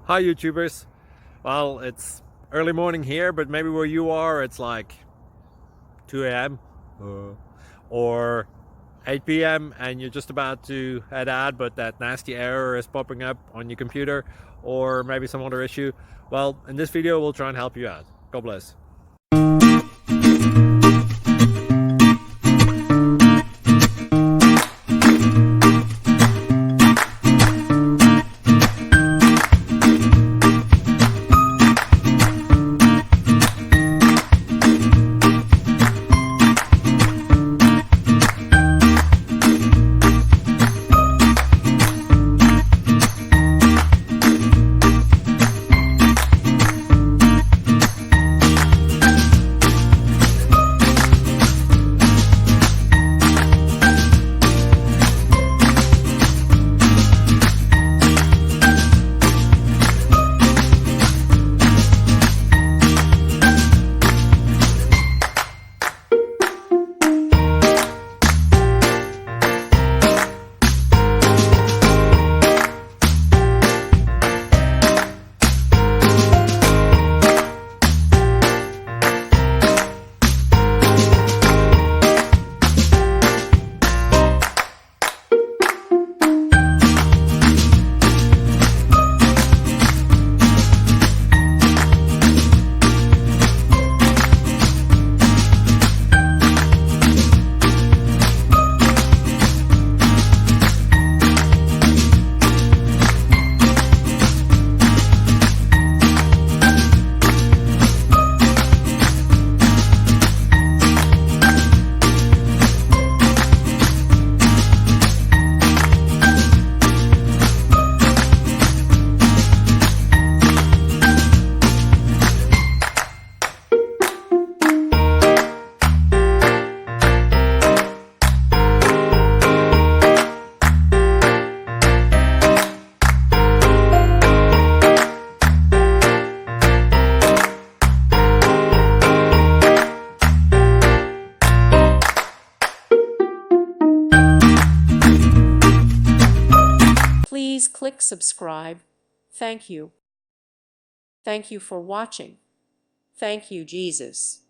Hi YouTubers. Well, it's early morning here, but maybe where you are it's like 2 a.m. or 8 p.m. and you're just about to head out, but that nasty error is popping up on your computer, or maybe some other issue. Well, in this video we'll try and help you out. God bless. Please click subscribe. Thank you. Thank you for watching. Thank you, Jesus.